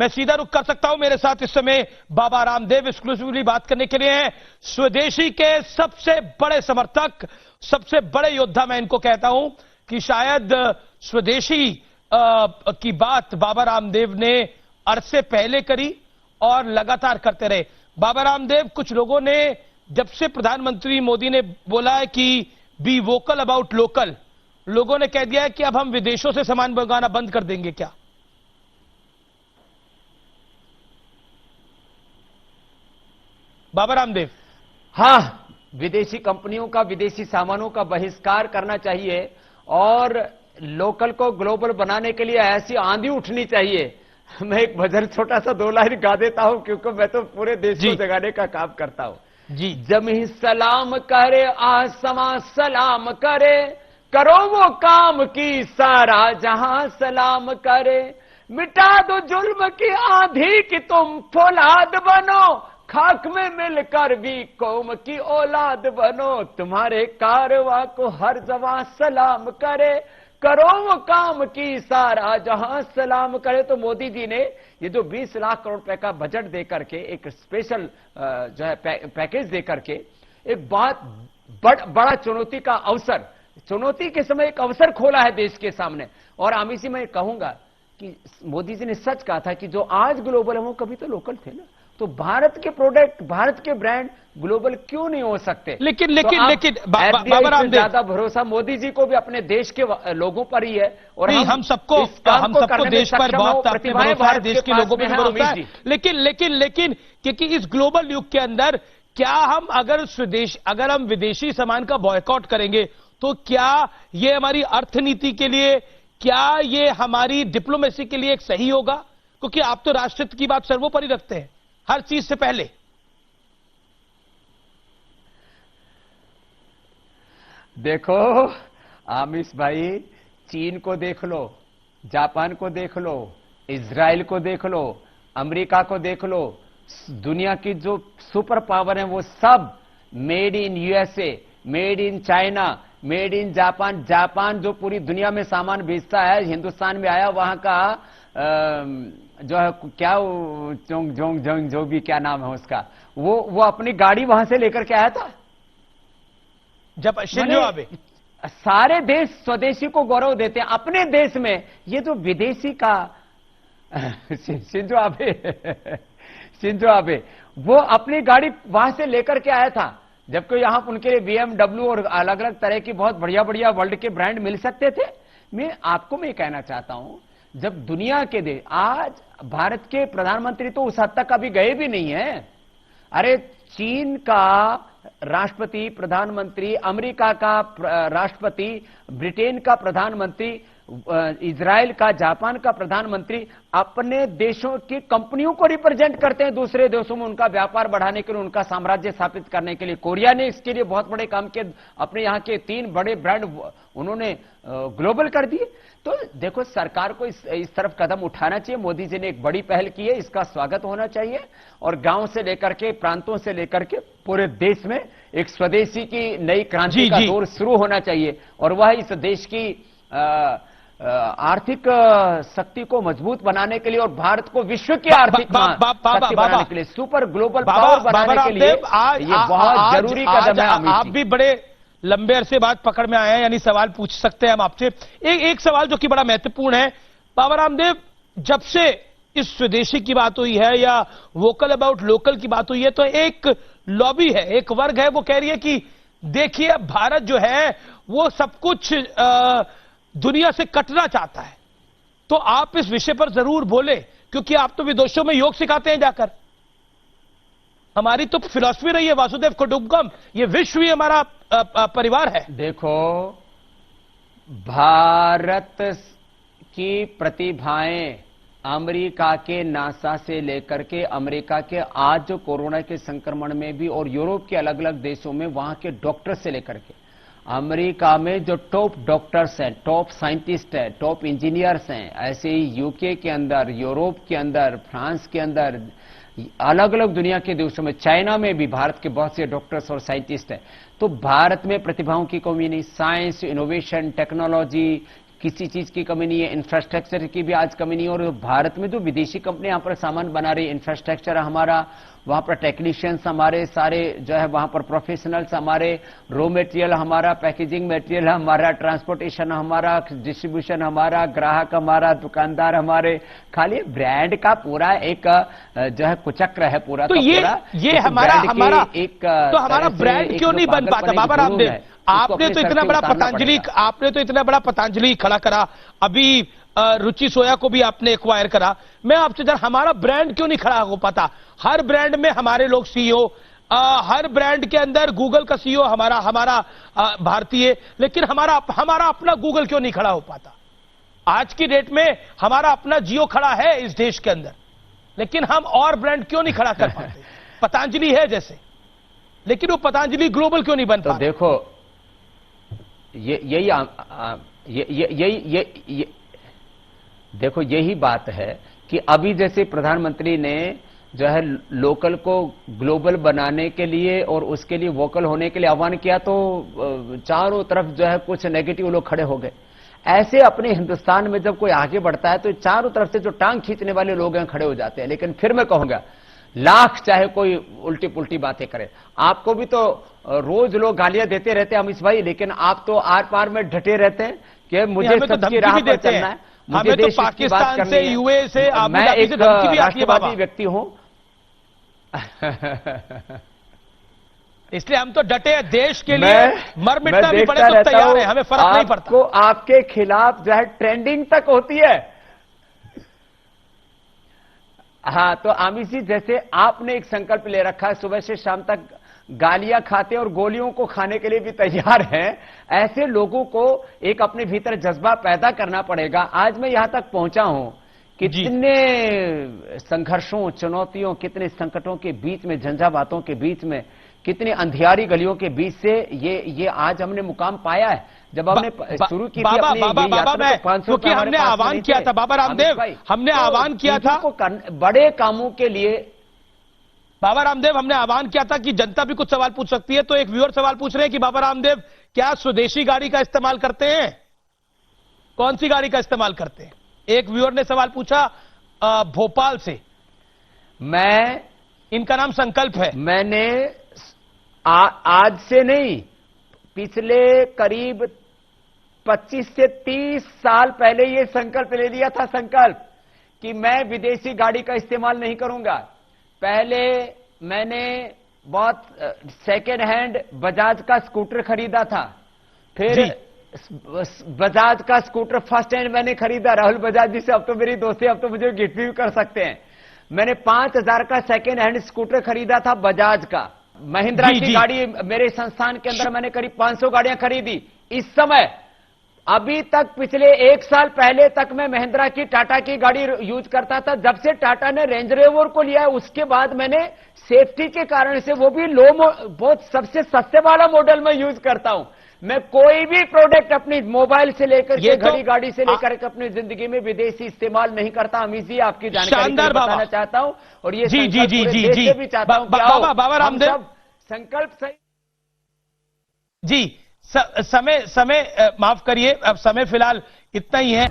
मैं सीधा रुख कर सकता हूं। मेरे साथ इस समय बाबा रामदेव एक्सक्लूसिवली बात करने के लिए हैं। स्वदेशी के सबसे बड़े समर्थक, सबसे बड़े योद्धा मैं इनको कहता हूं कि शायद स्वदेशी की बात बाबा रामदेव ने अरसे पहले करी और लगातार करते रहे। बाबा रामदेव, कुछ लोगों ने जब से प्रधानमंत्री मोदी ने बोला है कि बी वोकल अबाउट लोकल, लोगों ने कह दिया है कि अब हम विदेशों से सामान मंगाना बंद कर देंगे क्या? बाबा रामदेव। हाँ, विदेशी कंपनियों का, विदेशी सामानों का बहिष्कार करना चाहिए और लोकल को ग्लोबल बनाने के लिए ऐसी आंधी उठनी चाहिए। मैं एक भजन छोटा सा 2 लाइन गा देता हूं क्योंकि मैं तो पूरे देश को जगाने का काम करता हूं। जी। जमी सलाम करे, आसमां सलाम करे, करो वो काम की सारा जहां सलाम करे, मिटा दो जुल्म की आंधी कि तुम फौलाद बनो, खाक में मिलकर भी कौम की औलाद बनो, तुम्हारे कारवां को हर जवां सलाम करे, करो वो काम की सारा जहां सलाम करे। तो मोदी जी ने ये जो 20 लाख करोड़ रुपए का बजट देकर के, एक स्पेशल जो है पैकेज देकर के, एक बड़ा चुनौती का अवसर, चुनौती के समय एक अवसर खोला है देश के सामने। और आमिर जी, मैं कहूंगा कि मोदी जी ने सच कहा था कि जो आज ग्लोबल है वो कभी तो लोकल थे ना। तो भारत के प्रोडक्ट, भारत के ब्रांड ग्लोबल क्यों नहीं हो सकते? लेकिन बाबा रामदेव, ज्यादा भरोसा मोदी जी को भी अपने देश के लोगों पर ही है और हम सबको देश पर बहुत भरोसा है, देश के लोगों पर भरोसा है। लेकिन क्योंकि इस ग्लोबल युग के अंदर क्या हम अगर हम विदेशी सामान का बॉयकॉट करेंगे तो क्या ये हमारी अर्थनीति के लिए, क्या ये हमारी डिप्लोमेसी के लिए एक सही होगा? क्योंकि आप तो राष्ट्रहित की बात सर्वोपरि रखते हैं हर चीज से पहले। देखो आमिश भाई, चीन को देख लो, जापान को देख लो, इजराइल को देख लो, अमेरिका को देख लो, दुनिया की जो सुपर पावर है वो सब made in USA, made in China, made in Japan. Japan जो पूरी दुनिया में सामान बेचता है, हिंदुस्तान में आया, वहां का जो है क्या जो भी क्या नाम है उसका, वो अपनी गाड़ी वहां से लेकर के आया था जब शिंजो आबे। सारे देश स्वदेशी को गौरव देते हैं, अपने देश में ये जो विदेशी का शिंजो आबे वो अपनी गाड़ी वहां से लेकर के आया था, जबकि यहां उनके लिए BMW और अलग अलग तरह की बहुत बढ़िया बढ़िया वर्ल्ड के ब्रांड मिल सकते थे। मैं कहना चाहता हूं, जब दुनिया के देश, आज भारत के प्रधानमंत्री तो उस हद तक अभी गए भी नहीं है। अरे चीन का राष्ट्रपति, प्रधानमंत्री, अमेरिका का राष्ट्रपति, ब्रिटेन का प्रधानमंत्री, इजराइल का, जापान का प्रधानमंत्री अपने देशों की कंपनियों को रिप्रेजेंट करते हैं दूसरे देशों में, उनका व्यापार बढ़ाने के लिए, उनका साम्राज्य स्थापित करने के लिए। कोरिया ने इसके लिए बहुत बड़े काम किए, अपने यहां के 3 बड़े ब्रांड उन्होंने ग्लोबल कर दिए। तो देखो, सरकार को इस तरफ कदम उठाना चाहिए। मोदी जी ने एक बड़ी पहल की है, इसका स्वागत होना चाहिए और गांव से लेकर के, प्रांतों से लेकर के पूरे देश में एक स्वदेशी की नई क्रांति का दौर शुरू होना चाहिए और वह इस देश की आर्थिक शक्ति को मजबूत बनाने के लिए और भारत को विश्व की आर्थिक शक्ति बनाने के लिए, सुपर ग्लोबल पावर बनाने के लिए ये बहुत जरूरी कदम है। आप भी बड़े लंबे अरसे बाद पकड़ में आए हैं, यानी सवाल पूछ सकते हैं हम आपसे। एक सवाल जो कि बड़ा महत्वपूर्ण है बाबा रामदेव, जब से इस स्वदेशी की बात हुई है या वोकल अबाउट लोकल की बात हुई है, तो एक लॉबी है, एक वर्ग है, वो कह रही है कि देखिए भारत जो है वो सब कुछ दुनिया से कटना चाहता है। तो आप इस विषय पर जरूर बोले, क्योंकि आप तो विदेशों में योग सिखाते हैं जाकर। हमारी तो फिलॉसफी रही है वासुदेव कुटुंबकम, ये विश्व ही हमारा परिवार है। देखो, भारत की प्रतिभाएं अमेरिका के नासा से लेकर के अमेरिका के आज जो कोरोना के संक्रमण में भी और यूरोप के अलग अलग देशों में वहां के डॉक्टर से लेकर के अमेरिका में जो टॉप डॉक्टर्स हैं, टॉप साइंटिस्ट हैं, टॉप इंजीनियर्स हैं, ऐसे ही यूके के अंदर, यूरोप के अंदर, फ्रांस के अंदर, अलग अलग दुनिया के देशों में, चाइना में भी भारत के बहुत से डॉक्टर्स और साइंटिस्ट हैं। तो भारत में प्रतिभाओं की कमी नहीं। साइंस, इनोवेशन, टेक्नोलॉजी, किसी चीज की कमी नहीं है, इंफ्रास्ट्रक्चर की भी आज कमी नहीं है। और भारत में जो विदेशी कंपनी यहाँ पर सामान बना रही है, इंफ्रास्ट्रक्चर हमारा, वहां पर टेक्नीशियंस हमारे सारे जो है, वहां पर प्रोफेशनल्स हमारे, रॉ मटेरियल हमारा, पैकेजिंग मटेरियल हमारा, ट्रांसपोर्टेशन हमारा, डिस्ट्रीब्यूशन हमारा, ग्राहक हमारा, दुकानदार हमारे, खाली ब्रांड का पूरा एक जो है कुचक्र है पूरा। तो ये हमारा एक तो हमारा ब्रांड क्यों नहीं बन पाता? बाबा रामदेव, आपने तो इतना बड़ा पतंजलि खड़ा करा, अभी रुचि सोया को भी आपने एक्वायर करा। मैं आपसे जरा, हमारा ब्रांड क्यों नहीं खड़ा हो पाता? हर ब्रांड में हमारे लोग सीईओ, हर ब्रांड के अंदर गूगल का सीईओ हमारा भारतीय, लेकिन हमारा अपना गूगल क्यों नहीं खड़ा हो पाता? आज की डेट में हमारा अपना जियो खड़ा है इस देश के अंदर, लेकिन हम और ब्रांड क्यों नहीं खड़ा कर पाते? पतंजलि है जैसे, लेकिन वो पतंजलि ग्लोबल क्यों नहीं बन पाता? तो देखो, देखो यही बात है कि अभी जैसे प्रधानमंत्री ने जो है लोकल को ग्लोबल बनाने के लिए और उसके लिए वोकल होने के लिए आह्वान किया, तो चारों तरफ जो है कुछ नेगेटिव लोग खड़े हो गए। ऐसे अपने हिंदुस्तान में जब कोई आगे बढ़ता है तो चारों तरफ से जो टांग खींचने वाले लोग हैं खड़े हो जाते हैं। लेकिन फिर मैं कहूंगा, लाख चाहे कोई उल्टी पुल्टी बातें करे, आपको भी तो रोज लोग गालियां देते रहते हैं अमीश भाई, लेकिन आप तो आर पार में डटे रहते हैं कि मुझे सबकी राह पर चलना है, मुझे देश की बात करनी है, यूए से, मैं एक राष्ट्रवादी व्यक्ति हूं। इसलिए हम तो डटे हैं देश के लिए, मर मिटना भी पड़े तो तैयार है, हमें फर्क नहीं पड़ता। आपको आपके खिलाफ जो है ट्रेंडिंग तक होती है। हाँ, तो आमिर जी, जैसे आपने एक संकल्प ले रखा है, सुबह से शाम तक गालियां खाते और गोलियों को खाने के लिए भी तैयार हैं, ऐसे लोगों को एक अपने भीतर जज्बा पैदा करना पड़ेगा। आज मैं यहां तक पहुंचा हूं, कितने संघर्षों, चुनौतियों, कितने संकटों के बीच में, झंझावातों के बीच में, कितनी अंधियारी गलियों के बीच से ये आज हमने मुकाम पाया है। जब हमने शुरू की थी अपनी यात्रा, तो 500 क्योंकि हमने आह्वान किया था बाबा रामदेव, हमने आह्वान किया था बड़े कामों के लिए। बाबा रामदेव, हमने आह्वान किया था कि जनता भी कुछ सवाल पूछ सकती है। तो एक व्यूअर सवाल पूछ रहे हैं कि बाबा रामदेव क्या स्वदेशी गाड़ी का इस्तेमाल करते हैं? कौन सी गाड़ी का इस्तेमाल करते हैं? एक व्यूअर ने सवाल पूछा भोपाल से। इनका नाम संकल्प है। मैंने आज से नहीं, पिछले करीब 25 से 30 साल पहले ये संकल्प ले लिया था, संकल्प कि मैं विदेशी गाड़ी का इस्तेमाल नहीं करूंगा। पहले मैंने बहुत सेकेंड हैंड बजाज का स्कूटर खरीदा था, फिर बजाज का स्कूटर फर्स्ट हैंड मैंने खरीदा, राहुल बजाज जी से, अब तो मेरी दोस्ती, अब तो मुझे गिफ्ट भी कर सकते हैं। मैंने 5000 का सेकेंड हैंड स्कूटर खरीदा था बजाज का। महिंद्रा की गाड़ी मेरे संस्थान के अंदर मैंने करीब 500 गाड़ियां खरीदी। इस समय अभी तक, पिछले 1 साल पहले तक मैं महिंद्रा की, टाटा की गाड़ी यूज करता था। जब से टाटा ने रेंज रोवर को लिया है, उसके बाद मैंने सेफ्टी के कारण से वो भी बहुत सबसे सस्ते वाला मॉडल में यूज करता हूं। मैं कोई भी प्रोडक्ट अपनी मोबाइल से लेकर के, घड़ी गाड़ी से लेकर के अपनी जिंदगी में विदेशी इस्तेमाल नहीं करता। अमित जी, आपकी जानकारी बताना चाहता हूं, और ये जी भी चाहता हूं। बाबा रामदेव, संकल्प सही जी, समय माफ करिए, अब समय फिलहाल इतना ही है।